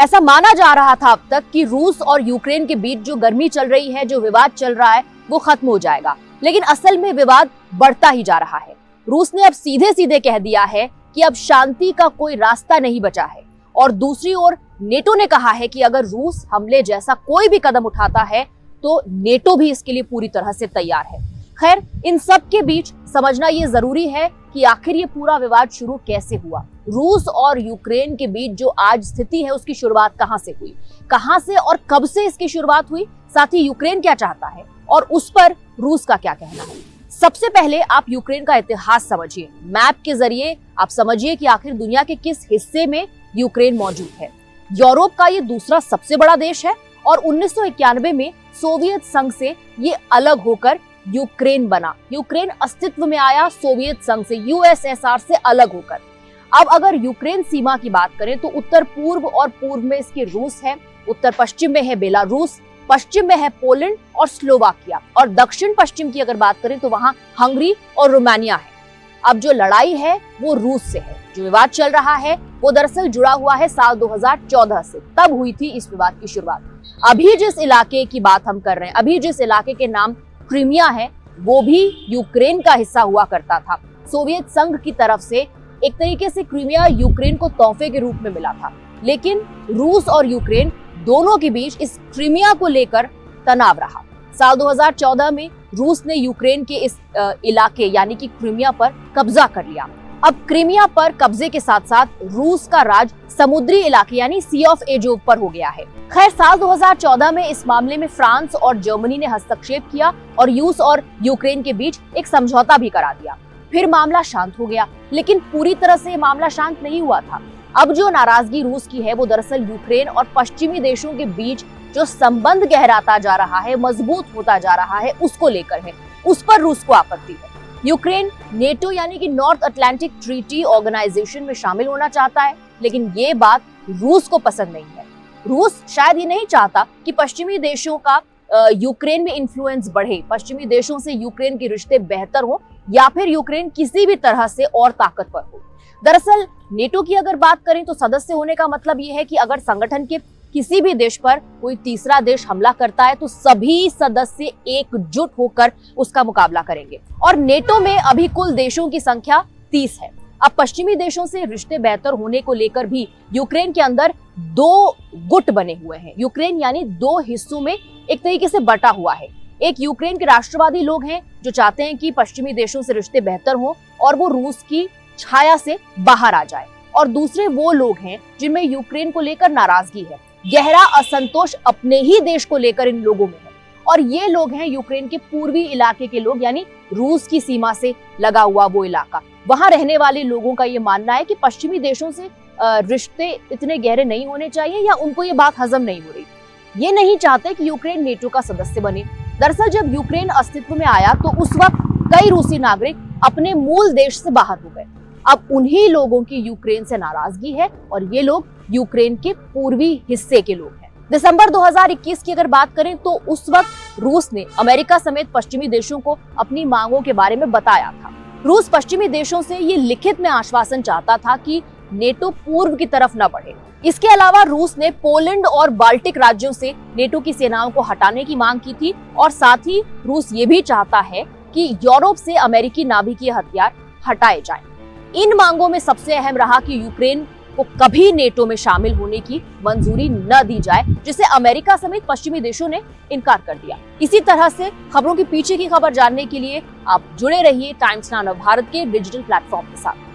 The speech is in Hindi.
ऐसा माना जा रहा था अब तक कि रूस और यूक्रेन के बीच जो गर्मी चल रही है, जो विवाद चल रहा है, वो खत्म हो जाएगा, लेकिन असल में विवाद बढ़ता ही जा रहा है। रूस ने अब सीधे सीधे कह दिया है कि अब शांति का कोई रास्ता नहीं बचा है, और दूसरी ओर नेटो ने कहा है कि अगर रूस हमले जैसा कोई भी कदम उठाता है तो नेटो भी इसके लिए पूरी तरह से तैयार है। खैर, इन सब के बीच समझना ये जरूरी है कि आखिर ये पूरा विवाद शुरू कैसे हुआ। रूस और यूक्रेन के बीच जो आज स्थिति है उसकी शुरुआत कहां से हुई, कहां से और कब से इसकी शुरुआत हुई, साथ ही यूक्रेन क्या चाहता है और उस पर रूस का क्या कहना है। सबसे पहले आप यूक्रेन का इतिहास समझिए। मैप के जरिए आप समझिए कि आखिर दुनिया के किस हिस्से में यूक्रेन मौजूद है। यूरोप का ये दूसरा सबसे बड़ा देश है और 1991 में सोवियत संघ से ये अलग होकर यूक्रेन बना। यूक्रेन अस्तित्व में आया सोवियत संघ से, यूएसएसआर से अलग होकर। अब अगर यूक्रेन सीमा की बात करें तो उत्तर पूर्व और पूर्व में इसके रूस है, उत्तर पश्चिम में है बेलारूस, पश्चिम में है पोलैंड और स्लोवाकिया, और दक्षिण पश्चिम की अगर बात करें तो वहां हंगरी और रोमानिया है। अब जो लड़ाई है वो रूस से है। जो विवाद चल रहा है वो दरअसल जुड़ा हुआ है साल 2014 से, तब हुई थी इस विवाद की शुरुआत। अभी जिस इलाके की बात हम कर रहे हैं, अभी जिस इलाके के नाम क्रीमिया है, वो भी यूक्रेन का हिस्सा हुआ करता था। सोवियत संघ की तरफ से एक तरीके से क्रीमिया यूक्रेन को तोहफे के रूप में मिला था, लेकिन रूस और यूक्रेन दोनों के बीच इस क्रीमिया को लेकर तनाव रहा। साल 2014 में रूस ने यूक्रेन के इस इलाके यानी कि क्रीमिया पर कब्जा कर लिया। अब क्रीमिया पर कब्जे के साथ साथ रूस का राज समुद्री इलाके यानी सी ऑफ एजोव पर हो गया है। खैर, साल 2014 में इस मामले में फ्रांस और जर्मनी ने हस्तक्षेप किया और रूस और यूक्रेन के बीच एक समझौता भी करा दिया। फिर मामला शांत हो गया, लेकिन पूरी तरह से मामला शांत नहीं हुआ था। अब जो नाराजगी रूस की है वो दरअसल यूक्रेन और पश्चिमी देशों के बीच जो संबंध गहराता जा रहा है, मजबूत होता जा रहा है, उसको लेकर है। उस पर रूस को आपत्ति है। यूक्रेन नेटो यानी कि नॉर्थ अटलांटिक ट्रीटी ऑर्गेनाइजेशन में शामिल होना चाहता है, लेकिन ये बात रूस को पसंद नहीं है। रूस शायद ये नहीं चाहता कि पश्चिमी देशों का यूक्रेन में इन्फ्लुएंस बढ़े, पश्चिमी देशों से यूक्रेन के रिश्ते बेहतर हो, या फिर यूक्रेन किसी भी तरह से और ताकतवर हो। दरअसल नेटो की अगर बात करें तो सदस्य होने का मतलब ये है कि अगर संगठन के किसी भी देश पर कोई तीसरा देश हमला करता है तो सभी सदस्य एकजुट होकर उसका मुकाबला करेंगे। और नेटो में अभी कुल देशों की संख्या 30 है। अब पश्चिमी देशों से रिश्ते बेहतर होने को लेकर भी यूक्रेन के अंदर दो गुट बने हुए हैं। यूक्रेन यानी दो हिस्सों में एक तरीके से बटा हुआ है। एक यूक्रेन के राष्ट्रवादी लोग हैं जो चाहते हैं कि पश्चिमी देशों से रिश्ते बेहतर हों और वो रूस की छाया से बाहर आ जाए, और दूसरे वो लोग हैं जिनमें यूक्रेन को लेकर नाराजगी है, गहरा असंतोष अपने ही देश को लेकर इन लोगों में है। और ये लोग हैं यूक्रेन के पूर्वी इलाके के लोग, यानी रूस की सीमा से लगा हुआ वो इलाका। वहां रहने वाले लोगों का ये मानना है कि पश्चिमी देशों से रिश्ते इतने गहरे नहीं होने चाहिए, या उनको ये बात हजम नहीं हो रही। ये नहीं चाहते कि यूक्रेन नेटो का सदस्य बने। दरअसल जब यूक्रेन अस्तित्व में आया तो उस वक्त कई रूसी नागरिक अपने मूल देश से बाहर हो गए। अब उन्हीं लोगों की यूक्रेन से नाराजगी है, और ये लोग यूक्रेन के पूर्वी हिस्से के लोग हैं। दिसंबर 2021 की अगर बात करें तो उस वक्त रूस ने अमेरिका समेत पश्चिमी देशों को अपनी मांगों के बारे में बताया था। रूस पश्चिमी देशों से ये लिखित में आश्वासन चाहता था कि नेटो पूर्व की तरफ न बढ़े। इसके अलावा रूस ने पोलैंड और बाल्टिक राज्यों से नेटो की सेनाओं को हटाने की मांग की थी, और साथ ही रूस ये भी चाहता है कि यूरोप से अमेरिकी नाभिकीय हथियार हटाए जाएं। इन मांगों में सबसे अहम रहा कि यूक्रेन को कभी नेटो में शामिल होने की मंजूरी न दी जाए, जिसे अमेरिका समेत पश्चिमी देशों ने इनकार कर दिया। इसी तरह से खबरों के पीछे की खबर जानने के लिए आप जुड़े रहिए टाइम्स नाउ भारत के डिजिटल प्लेटफॉर्म के साथ।